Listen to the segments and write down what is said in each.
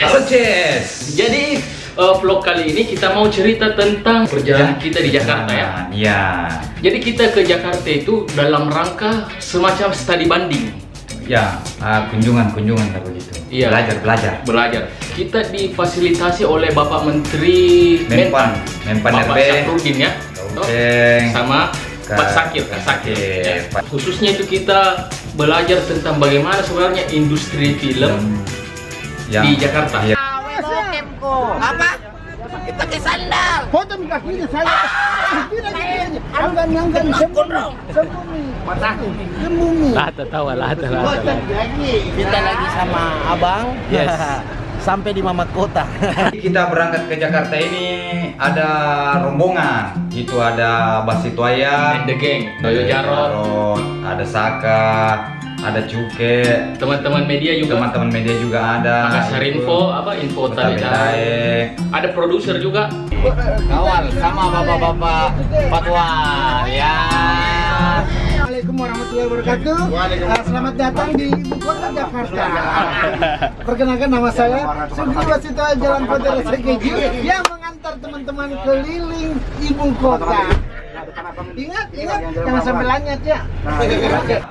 Halo Ces. Jadi vlog kali ini kita mau cerita tentang perjalanan kita di Jakarta ya. Iya. Jadi kita ke Jakarta itu dalam rangka semacam studi banding. Ya, kunjungan lah begitu. Iya. Belajar. Kita difasilitasi oleh Bapak Menteri Menpan Bapak RB. Syafruddin ya. Sama Pak Sakir. Ya. Khususnya itu kita belajar tentang bagaimana sebenarnya industri film di Jakarta. Iya. Apa? Kita ke sandal. Foto di kakinya saya. Anggan sembunyi. Kita lagi sama abang. Yes. Sampai di Mamat Kota. Kita berangkat ke Jakarta ini ada rombongan. Itu ada Basituaya, And the gang, Toyo Jarot, ada Saka, ada Cuke, teman-teman media juga. teman-teman media juga ada. Makassar Info, Info tadi. Ada produser juga. Kawal sama bapak-bapak fatwa ya. Assalamualaikum warahmatullahi wabarakatuh. Selamat datang di ibu kota Jakarta. Perkenalkan nama saya Sugeng Basituaya, Jalan Kota SKJ yang mengantar teman-teman keliling ibu kota. Ingat, jangan sampai lanyat ya.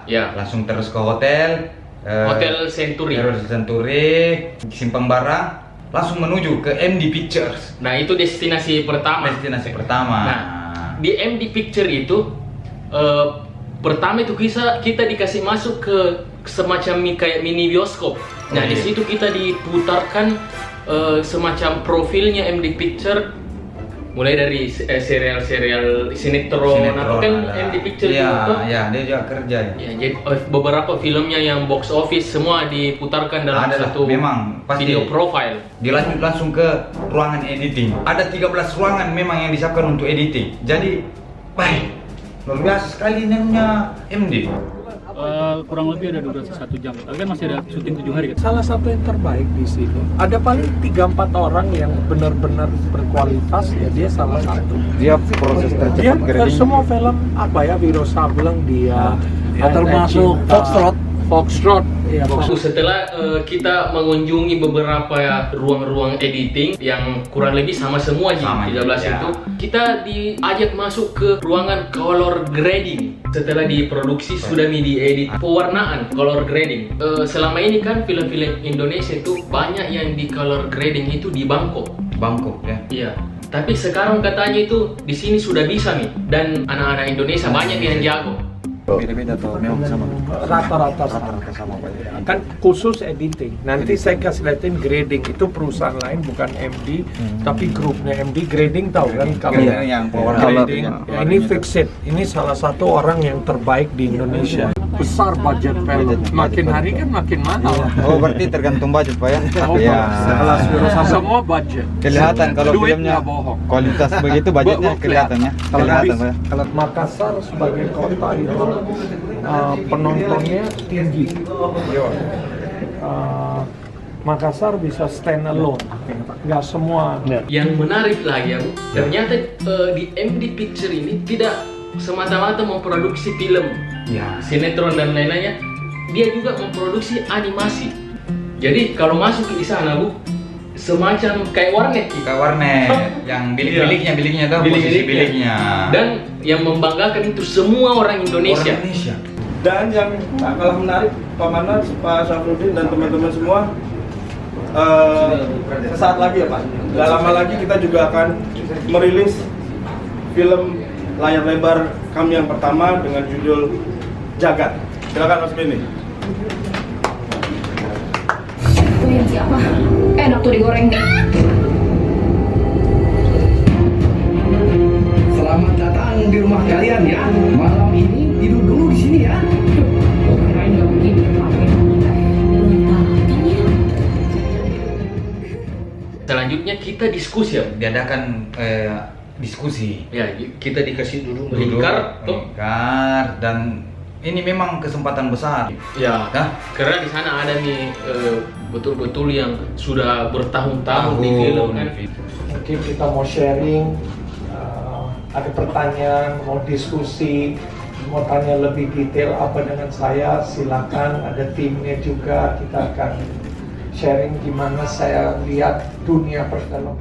Ya, Langsung terus ke hotel. Hotel Century. Simpang Barang, langsung menuju ke MD Pictures. Nah, itu destinasi pertama. Nah, di MD Picture itu pertama itu kita dikasih masuk ke semacam kayak mini bioskop. Nah, di situ kita diputarkan semacam profilnya MD Picture, mulai dari serial sinetron atau kan MD Picture itu. Iya, dia juga kerja. Ya, jadi beberapa filmnya yang box office semua diputarkan dalam satu memang pasti video profile. Dilanjut langsung ke ruangan editing. Ada 13 ruangan memang yang disiapkan untuk editing. Jadi, baik. Luar biasa sekali namanya MD. Kurang lebih ada durasi 1 jam. Tapi kan masih ada syuting 7 hari. Salah satu yang terbaik di sini. Ada paling 3-4 orang yang benar-benar berkualitas, ya dia salah satu. Dia proses tercepat grading. Semua film Wiro Sableng dia, termasuk Foxtrot. Ya, Setelah kita mengunjungi beberapa ruang-ruang editing yang kurang lebih sama semua Sama, 13 ya. itu, kita diajak masuk ke ruangan color grading. Setelah diproduksi sudah diedit pewarnaan color grading. Selama ini kan film-film Indonesia itu banyak yang di color grading itu di Bangkok. Ya. Iya. Tapi sekarang katanya itu di sini sudah bisa nih, dan anak-anak Indonesia banyak yang jago. Beda-beda atau memang sama? rata-rata sama Pak. Kan khusus editing. Nanti saya kasih liatin grading, itu perusahaan lain bukan MD, tapi grupnya MD. Grading tahu kan kalau yang power grading. Ya, ini Fixit. Ini salah satu orang yang terbaik di Indonesia. Besar budget film. Makin hari kan makin mahal. Oh, berarti tergantung budget Pak ya? Iya. Semua budget. Kelihatan kalau Duitnya filmnya bohong. kualitas begitu budgetnya kelihatannya. Kalau Makassar sebagai kota itu penontonnya tinggi. Makassar bisa stand alone, nggak semua. Yang menarik lagi ya, Bu, ternyata di MD Picture ini tidak semata-mata memproduksi film, sinetron dan lain-lainnya, dia juga memproduksi animasi. Jadi kalau masuk di sana, Bu, semacam kayak warnet gitu. Kayak warnet yang bilik-biliknya tahu posisi biliknya. Dan yang membanggakan itu semua orang Indonesia. Dan yang tak kalah menarik, Pak Manas, Pak Syafruddin dan teman-teman semua, sesaat lagi ya Pak, gak lama lagi kita juga akan merilis film layar lebar kami yang pertama dengan judul Jagat. Silakan Mas Beni. Yang siapa? Enak tuh digoreng. Selamat datang di rumah kalian ya. Malam ini tidur dulu di sini ya. Kirain nggak begini, Selanjutnya kita diskusi ya. Diadakan diskusi. Ya, kita dikasih duduk melingkar, dan ini memang kesempatan besar. Ya, karena di sana ada nih betul-betul yang sudah bertahun-tahun di film kan. Mungkin kita mau sharing, ada pertanyaan, mau diskusi, mau tanya lebih detail apa dengan saya, silakan. Ada timnya juga, kita akan sharing gimana saya lihat dunia perfilman.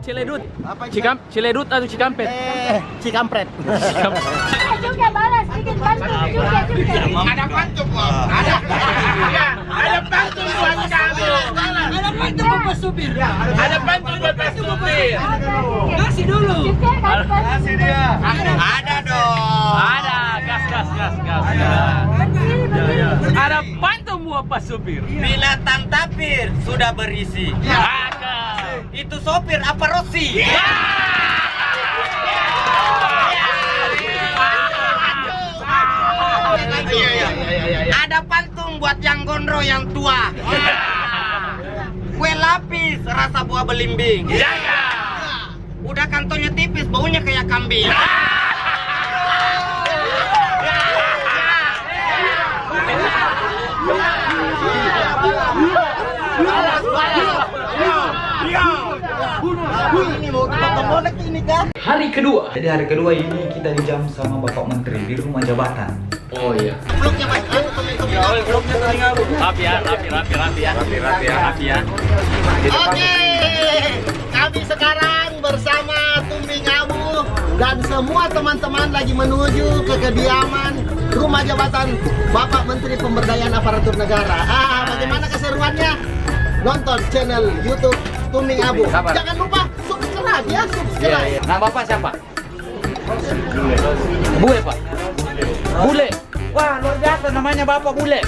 Ciledug. Ciledug atau Cikampek? Cikampret. Juga balas, bikin bantu, juga. Ada pantun buat kamu. Ada pantun Bapak Supir. Ada pantun buat Pak Supir. Kasih dulu. Kasih dia. Ada dong. Ada, gas. Ada pantun buat Pak Supir. Binatang tapir sudah berisi. Itu sopir apa Rossi? Ada pantun buat yang gondro yang tua. Kue lapis rasa buah belimbing. Udah kantongnya tipis, baunya kayak kambing. Ini mau bonek ini kan? Hari kedua. Jadi hari kedua ini kita dijam sama Bapak Menteri di rumah jabatan. Oh iya. Vlognya Mas, Rapi ya. Oke, kami sekarang bersama Tumbing Abu dan semua teman-teman lagi menuju ke kediaman rumah jabatan Bapak Menteri Pemberdayaan Aparatur Negara. Bagaimana keseruannya? Nonton channel YouTube Tumbing Abu. Jangan lupa subscribe ya, subscribe. Nah, Bapak siapa? Bule, Pak. Bule. Wah, luar biasa namanya Bapak Bule.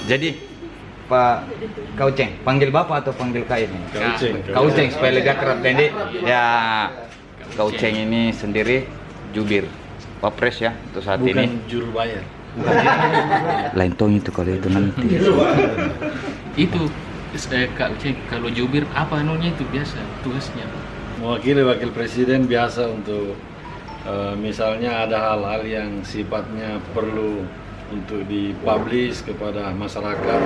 Jadi Pak Kauceng, panggil Bapak atau panggil Kak ini? Kauceng supaya lega kerap pendek. Ya, Kauceng ini sendiri jubir Wapres ya untuk saat ini. Bukan juru bayar. Lain tong itu kalau itu nanti. Itu Kak Uceng, kalau jubir apa anunya itu biasa tugasnya? Mewakili wakil presiden biasa untuk misalnya ada hal-hal yang sifatnya perlu untuk dipublish kepada masyarakat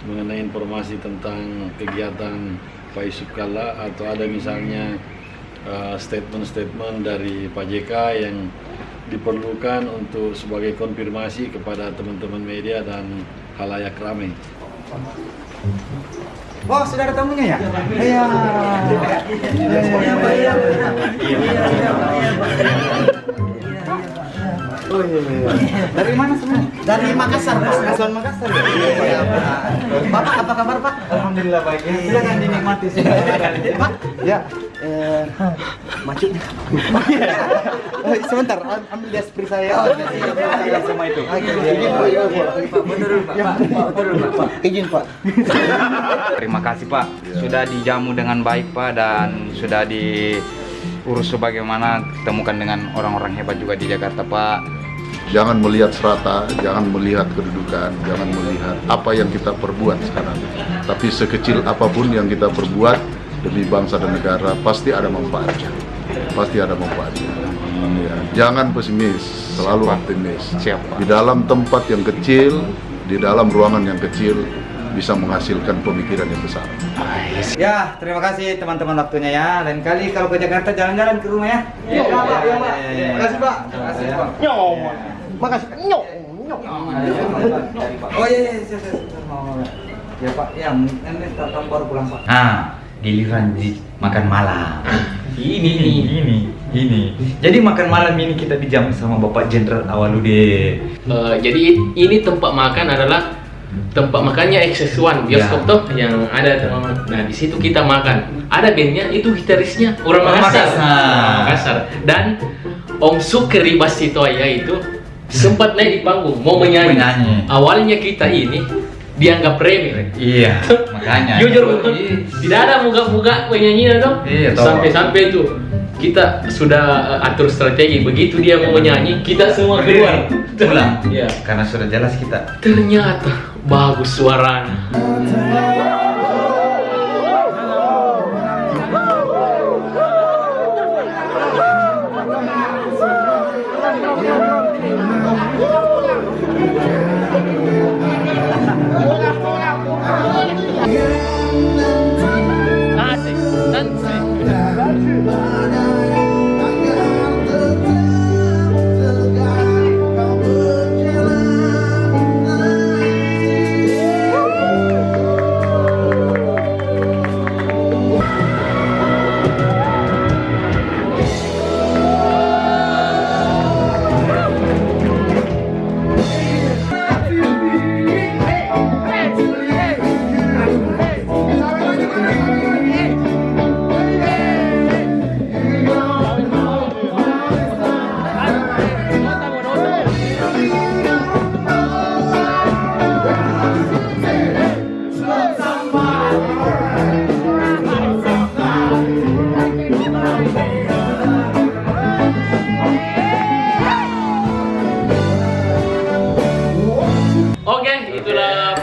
mengenai informasi tentang kegiatan Pak Yusuf Kalla, atau ada misalnya statement-statement dari Pak JK yang diperlukan untuk sebagai konfirmasi kepada teman-teman media dan halayak ramai. Oh, sudah ada tamunya ya? Iya. Oh iya. Dari mana semua? Dari Makassar, Mas. Asal Makassar. Iya, Pak. Bapak apa kabar, Pak? Alhamdulillah baik. Silakan dinikmati sih. Pak? Ya. Majunya. Sebentar, ambil despri saya. Iya, sama itu. Izin, Pak. Terima kasih Pak, sudah dijamu dengan baik Pak, dan sudah diurus sebagaimana temukan dengan orang-orang hebat juga di Jakarta Pak. Jangan melihat serata, jangan melihat kedudukan, jangan melihat apa yang kita perbuat sekarang. Tapi sekecil apapun yang kita perbuat demi bangsa dan negara, pasti ada manfaatnya. Pasti ada manfaatnya. Ya, jangan pesimis, selalu optimis. Di dalam tempat yang kecil, di dalam ruangan yang kecil, bisa menghasilkan pemikiran yang besar. Ya, terima kasih teman-teman waktunya ya. Lain kali kalau ke Jakarta jalan-jalan ke rumah ya. Iya, Pak. Terima kasih Pak. Terima kasih Pak. Makasih. Oh iya, ya Pak, ya ini tahun baru pulang Pak. Nah, giliran di makan malam. Ini. Jadi makan malam ini kita dijamu sama Bapak Jenderal Awaludin. Jadi ini tempat makan adalah tempat makannya XS1 bioskop Ya. tuh yang ada teman. Nah di situ kita makan. Ada bandnya itu gitarisnya orang Makassar. Dan Om Sukri Basitoya itu sempat naik di panggung mau menyanyi. Awalnya kita ini dianggap remeh. Iya, makanya. Jujur betul. Tidak ada muka-muka penyanyi dong. Iya, Sampai-sampai itu kita sudah atur strategi. Begitu dia mau nyanyi, kita semua keluar. Pulang. Ya. Karena sudah jelas kita. Ternyata bagus suaranya.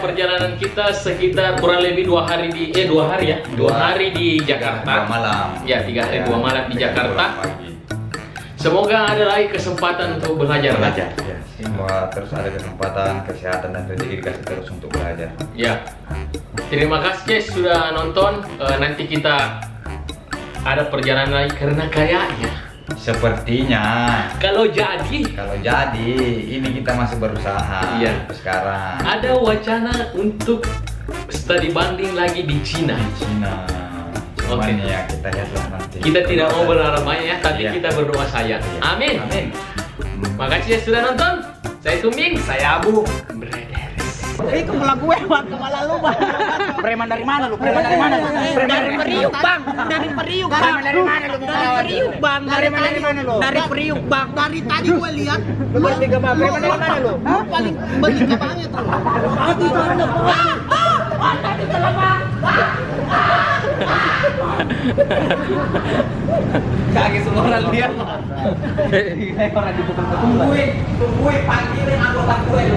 Perjalanan kita sekitar kurang lebih 2 hari di 2 hari di Jakarta. 3 malam. Ya, 3 hari 2 malam di Jakarta. Semoga ada lagi kesempatan untuk belajar. Ya. Semoga terus ada kesempatan, kesehatan dan rezeki dikasih terus untuk belajar. Ya. Terima kasih guys sudah nonton. Nanti kita ada perjalanan lagi karena kayaknya sepertinya kalau jadi ini kita masih berusaha. Iya. Sekarang ada wacana untuk studi banding lagi di Cina. Cuman ya kita lihatlah nanti. Kita tidak mau berharap banyak ya, tapi Iya. kita berdoa saja. Amin. Amin. Makasih ya sudah nonton. Saya Tumbing, saya Abu. Itu kepala gue, kepala lu bang. Preman dari mana lu? Preman dari mana? Dari Periuk bang. Dari Periuk bang. Dari mana lu? Dari Periuk bang. Dari mana lu? Dari Periuk bang. Dari tadi gue lihat. Lu bertiga bang. Preman dari mana lu? Paling bertiga banget lu. Tadi ada. Tadi telah. Kaget semua orang dia. Orang di depan tungguin panggilin anggota gue lu.